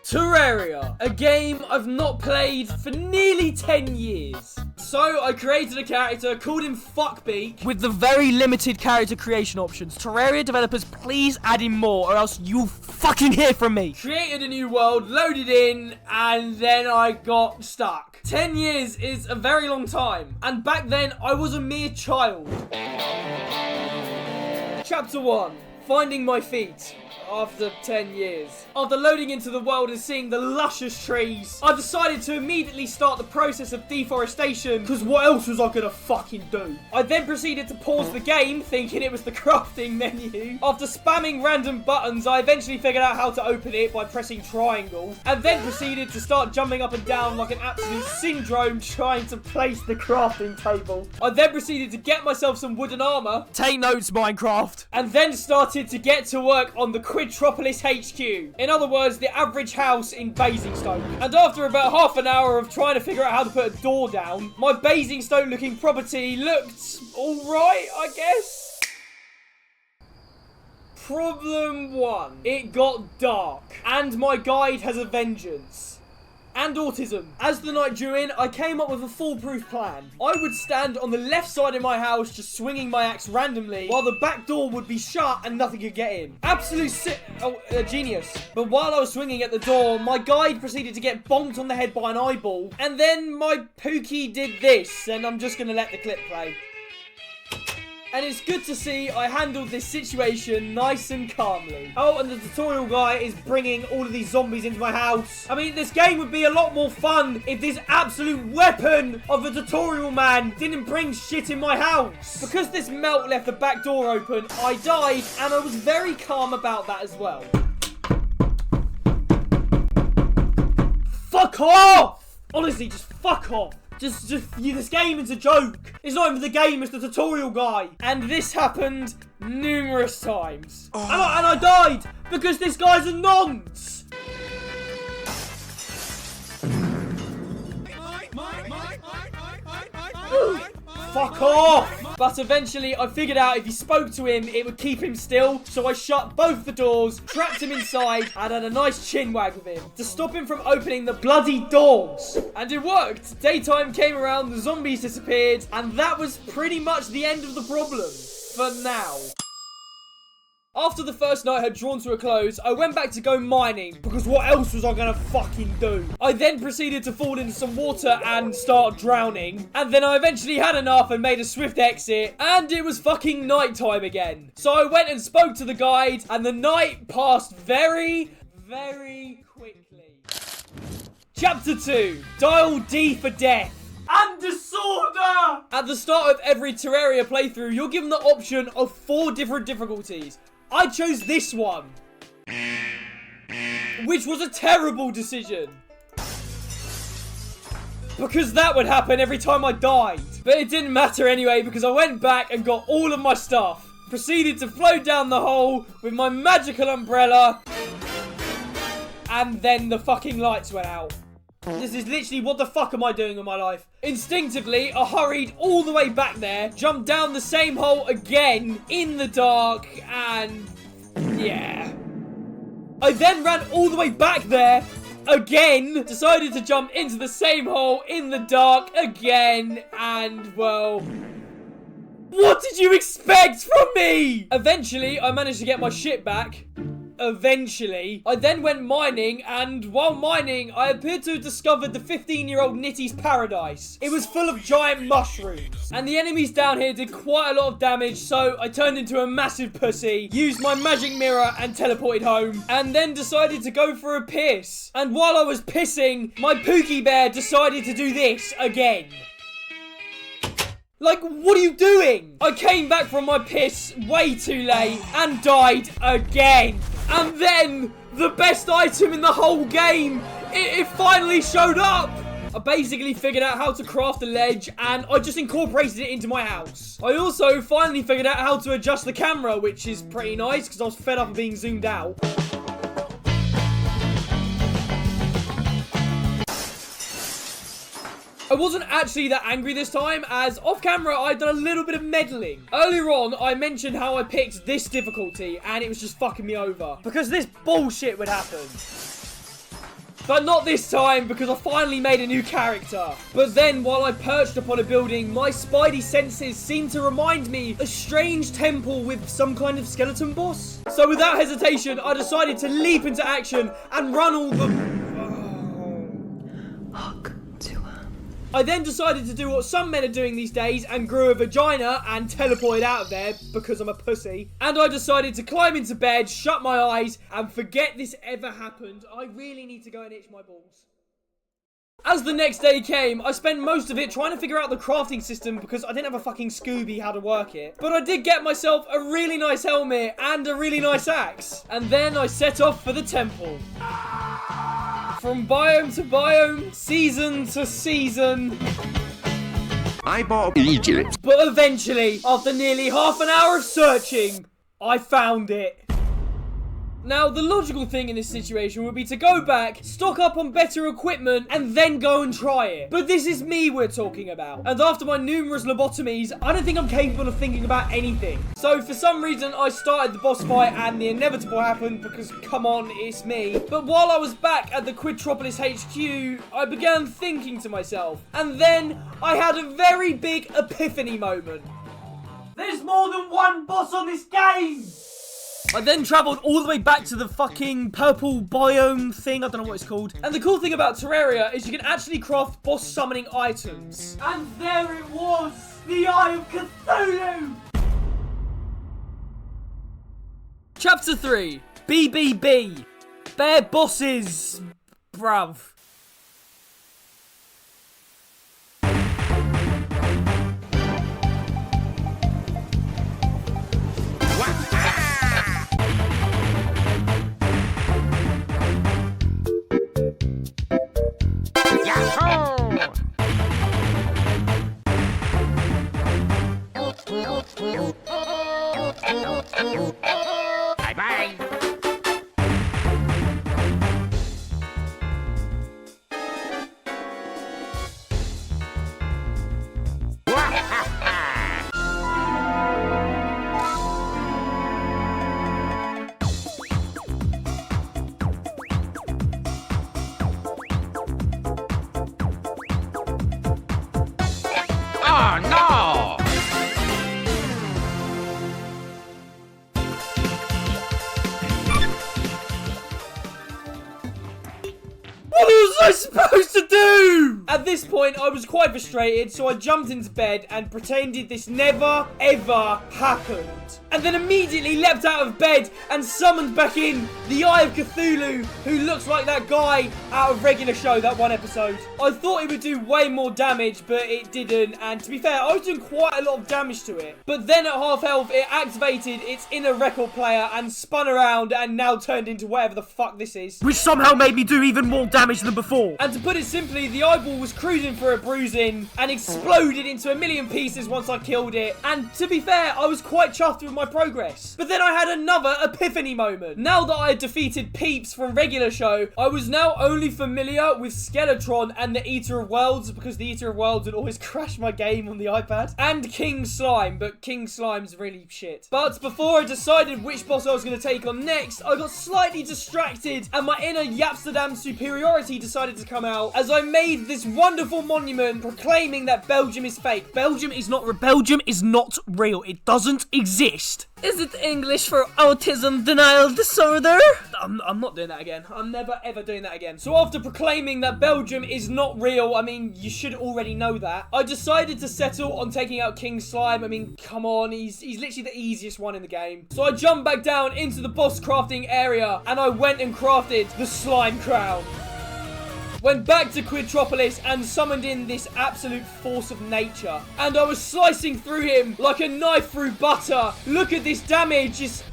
Terraria, a game I've not played for nearly 10 years. So I created a character, called him Fuckbeak, with the very limited character creation options. Terraria developers, please add in more or else you'll fucking hear from me. Created a new world, loaded in, and then I got stuck. 10 years is a very long time, and back then I was a mere child. Chapter 1, Finding My Feet. After 10 years. After loading into the world and seeing the luscious trees, I decided to immediately start the process of deforestation, because what else was I gonna fucking do? I then proceeded to pause the game, thinking it was the crafting menu. After spamming random buttons, I eventually figured out how to open it by pressing triangle, and then proceeded to start jumping up and down like an absolute syndrome trying to place the crafting table. I then proceeded to get myself some wooden armor. Take notes, Minecraft. And then started to get to work on the Quadropolis HQ. In other words, the average house in Basingstoke. And after about half an hour of trying to figure out how to put a door down, my Basingstoke looking property looked alright, I guess. Problem 1. It got dark. And my guide has a vengeance. And autism. As the night drew in, I came up with a foolproof plan. I would stand on the left side of my house, just swinging my axe randomly, while the back door would be shut and nothing could get in. Absolute genius. But while I was swinging at the door, my guide proceeded to get bonked on the head by an eyeball, and then my Pookie did this, and I'm just gonna let the clip play. And it's good to see I handled this situation nice and calmly. Oh, and the tutorial guy is bringing all of these zombies into my house. I mean, this game would be a lot more fun if this absolute weapon of a tutorial man didn't bring shit in my house. Because this melt left the back door open, I died, and I was very calm about that as well. Fuck off! Honestly, just fuck off. This game is a joke. It's not even the game, it's the tutorial guy. And this happened numerous times. Oh. And I died because this guy's a nonce. Fuck off! But eventually I figured out if you spoke to him, it would keep him still. So I shut both the doors, trapped him inside, and had a nice chin wag with him to stop him from opening the bloody doors. And it worked. Daytime came around, the zombies disappeared, and that was pretty much the end of the problem. For now. After the first night had drawn to a close, I went back to go mining, because what else was I gonna fucking do? I then proceeded to fall into some water and start drowning, and then I eventually had enough and made a swift exit, and it was fucking nighttime again. So I went and spoke to the guide, and the night passed very, very quickly. Chapter 2, Dial D for Death. And disorder! At the start of every Terraria playthrough, you're given the option of 4 different difficulties. I chose this one, which was a terrible decision, because that would happen every time I died. But it didn't matter anyway, because I went back and got all of my stuff, proceeded to float down the hole with my magical umbrella, and then the fucking lights went out. This is literally, what the fuck am I doing with my life? Instinctively, I hurried all the way back there, jumped down the same hole again in the dark, and yeah. I then ran all the way back there again, decided to jump into the same hole in the dark again, and well, what did you expect from me? Eventually, I managed to get my shit back. Eventually, I then went mining, and while mining, I appeared to have discovered the 15-year-old Nitty's paradise. It was full of giant mushrooms, and the enemies down here did quite a lot of damage, so I turned into a massive pussy, used my magic mirror and teleported home, and then decided to go for a piss. And while I was pissing, my Pookie Bear decided to do this again. Like, what are you doing? I came back from my piss way too late and died again. And then, the best item in the whole game, it finally showed up. I basically figured out how to craft a ledge, and I just incorporated it into my house. I also finally figured out how to adjust the camera, which is pretty nice, because I was fed up of being zoomed out. I wasn't actually that angry this time, as off camera I'd done a little bit of meddling. Earlier on, I mentioned how I picked this difficulty, and it was just fucking me over, because this bullshit would happen. But not this time, because I finally made a new character. But then, while I perched upon a building, my spidey senses seemed to remind me of a strange temple with some kind of skeleton boss. So without hesitation, I decided to leap into action and run all the... I then decided to do what some men are doing these days and grew a vagina and teleported out of there because I'm a pussy. And I decided to climb into bed, shut my eyes, and forget this ever happened. I really need to go and itch my balls. As the next day came, I spent most of it trying to figure out the crafting system because I didn't have a fucking Scooby how to work it. But I did get myself a really nice helmet and a really nice axe. And then I set off for the temple. From biome to biome, season to season. I bought Egypt. But eventually, after nearly half an hour of searching, I found it. Now, the logical thing in this situation would be to go back, stock up on better equipment, and then go and try it. But this is me we're talking about. And after my numerous lobotomies, I don't think I'm capable of thinking about anything. So for some reason, I started the boss fight and the inevitable happened because, come on, it's me. But while I was back at the Quidtropolis HQ, I began thinking to myself. And then I had a very big epiphany moment. There's more than one boss on this game! I then travelled all the way back to the fucking purple biome thing, I don't know what it's called. And the cool thing about Terraria is you can actually craft boss summoning items. And there it was! The Eye of Cthulhu! Chapter 3. BBB. Bear bosses. Bruv. Bye-bye. Oh, no! What was I supposed to do? At this point, I was quite frustrated, so I jumped into bed and pretended this never, ever happened. And then immediately leapt out of bed and summoned back in the Eye of Cthulhu, who looks like that guy out of Regular Show, that one episode. I thought it would do way more damage, but it didn't. And to be fair, I was doing quite a lot of damage to it. But then at half health, it activated its inner record player and spun around and now turned into whatever the fuck this is. Which somehow made me do even more damage than before. And to put it simply, the eyeball was cruising for a bruising and exploded into a million pieces once I killed it. And to be fair, I was quite chuffed with my progress. But then I had another epiphany moment. Now that I had defeated Peeps from Regular Show, I was now only familiar with Skeletron and the Eater of Worlds, because the Eater of Worlds would always crash my game on the iPad. And King Slime, but King Slime's really shit. But before I decided which boss I was going to take on next, I got slightly distracted and my inner Yapsterdam superiority decided to come out as I made this wonderful monument proclaiming that Belgium is fake. Belgium is not real. It doesn't exist. Is it English for autism denial disorder? I'm not doing that again. I'm never ever doing that again. So after proclaiming that Belgium is not real, I mean, you should already know that, I decided to settle on taking out King Slime. I mean, come on, he's literally the easiest one in the game. So I jumped back down into the boss crafting area and I went and crafted the Slime Crown. Went back to Quidtropolis and summoned in this absolute force of nature. And I was slicing through him like a knife through butter. Look at this damage. It's...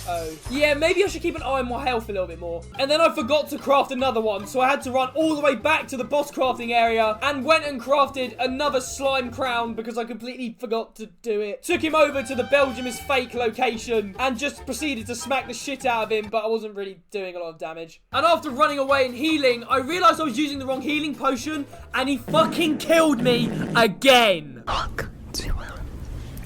Uh-oh. Yeah, maybe I should keep an eye on my health a little bit more. And then I forgot to craft another one, so I had to run all the way back to the boss crafting area and went and crafted another slime crown because I completely forgot to do it. Took him over to the Belgium is fake location and just proceeded to smack the shit out of him, but I wasn't really doing a lot of damage. And after running away and healing, I realized I was using the wrong healing potion and he fucking killed me again. Fuck.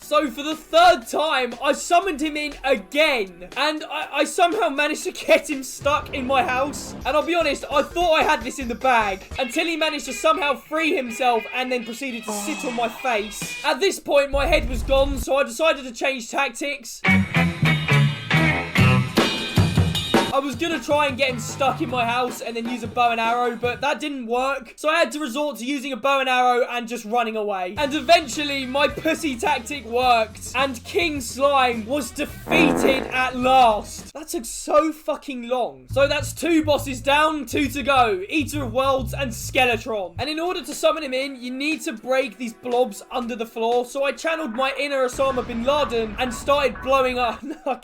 So for the third time, I summoned him in again. And I somehow managed to get him stuck in my house. And I'll be honest, I thought I had this in the bag until he managed to somehow free himself and then proceeded to sit on my face. At this point, my head was gone, so I decided to change tactics. I was gonna try and get him stuck in my house and then use a bow and arrow, but that didn't work. So I had to resort to using a bow and arrow and just running away. And eventually, my pussy tactic worked, and King Slime was defeated at last. That took so fucking long. So that's 2 bosses down, 2 to go. Eater of Worlds and Skeletron. And in order to summon him in, you need to break these blobs under the floor. So I channeled my inner Osama bin Laden and started blowing up.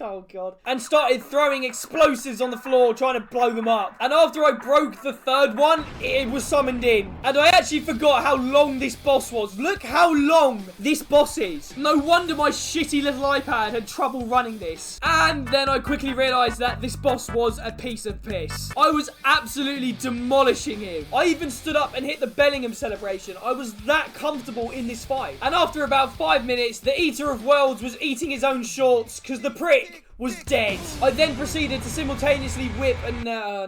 Oh, God. And started throwing explosives on the floor trying to blow them up. And after I broke the 3rd one, it was summoned in. And I actually forgot how long this boss was. Look how long this boss is. No wonder my shitty little iPad had trouble running this. And then I quickly realized that this boss was a piece of piss. I was absolutely demolishing him. I even stood up and hit the Bellingham celebration. I was that comfortable in this fight. And after about 5 minutes, the Eater of Worlds was eating his own shorts because the prick was dead. I then proceeded to simultaneously whip and no.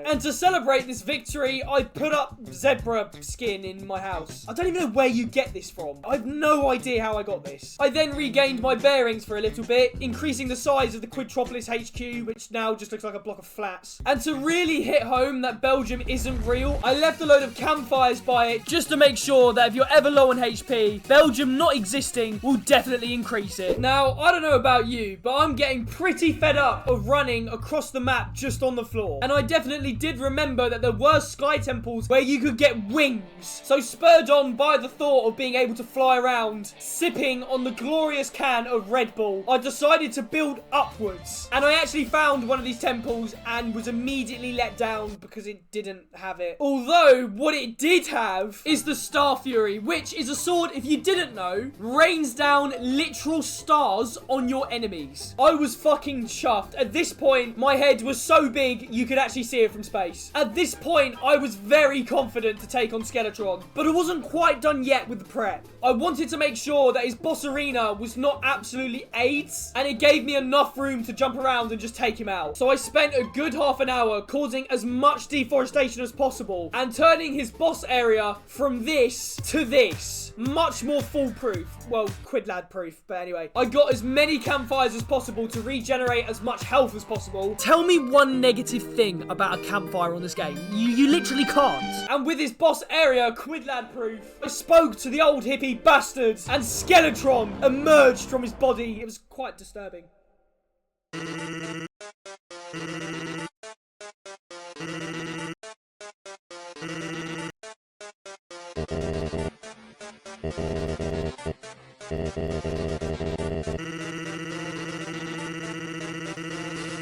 And to celebrate this victory, I put up zebra skin in my house. I don't even know where you get this from. I have no idea how I got this. I then regained my bearings for a little bit, increasing the size of the Quidtropolis HQ, which now just looks like a block of flats. And to really hit home that Belgium isn't real, I left a load of campfires by it just to make sure that if you're ever low on HP, Belgium not existing will definitely increase it. Now, I don't know about you, but I'm getting pretty fed up of running across the map just on the floor. And I definitely did remember that there were sky temples where you could get wings. So spurred on by the thought of being able to fly around, sipping on the glorious can of Red Bull, I decided to build upwards. And I actually found one of these temples and was immediately let down because it didn't have it. Although, what it did have is the Star Fury, which is a sword, if you didn't know, rains down literal stars on your enemies. I was fucking chuffed. At this point, my head was so big, you could actually see it from space. At this point, I was very confident to take on Skeletron, but I wasn't quite done yet with the prep. I wanted to make sure that his boss arena was not absolutely AIDS, and it gave me enough room to jump around and just take him out. So I spent a good half an hour causing as much deforestation as possible, and turning his boss area from this to this. Much more foolproof. Well, Quidlad proof, but anyway. I got as many campfires as possible to regenerate as much health as possible. Tell me one negative thing about a campfire on this game. You literally can't. And with his boss area Quidlad proof, I spoke to the old hippie bastards, and Skeletron emerged from his body. It was quite disturbing.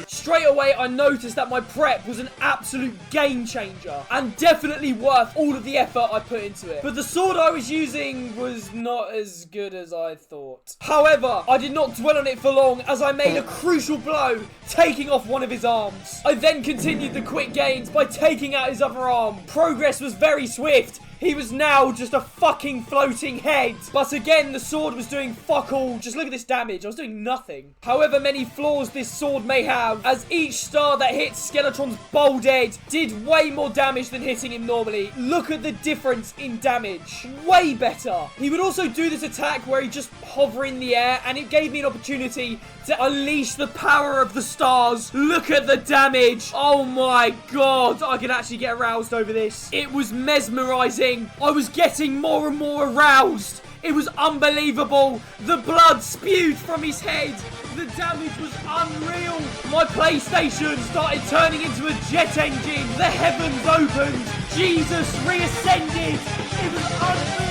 Straight away, I noticed that my prep was an absolute game changer and definitely worth all of the effort I put into it. But the sword I was using was not as good as I thought. However, I did not dwell on it for long as I made a crucial blow, taking off one of his arms. I then continued the quick gains by taking out his other arm. Progress was very swift. He was now just a fucking floating head. But again, the sword was doing fuck all. Just look at this damage. I was doing nothing. However many flaws this sword may have, as each star that hits Skeletron's bold head did way more damage than hitting him normally. Look at the difference in damage. Way better. He would also do this attack where he just hover in the air, and it gave me an opportunity to unleash the power of the stars. Look at the damage. Oh my god. I can actually get aroused over this. It was mesmerizing. I was getting more and more aroused. It was unbelievable. The blood spewed from his head. The damage was unreal. My PlayStation started turning into a jet engine. The heavens opened. Jesus reascended. It was unreal.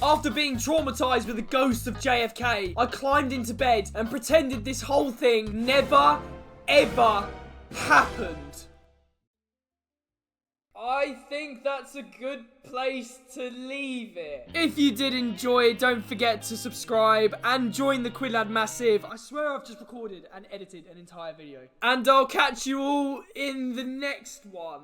After being traumatized with the ghost of JFK, I climbed into bed and pretended this whole thing never, ever happened. I think that's a good place to leave it. If you did enjoy, don't forget to subscribe and join the Quidlad Massive. I swear I've just recorded and edited an entire video. And I'll catch you all in the next one.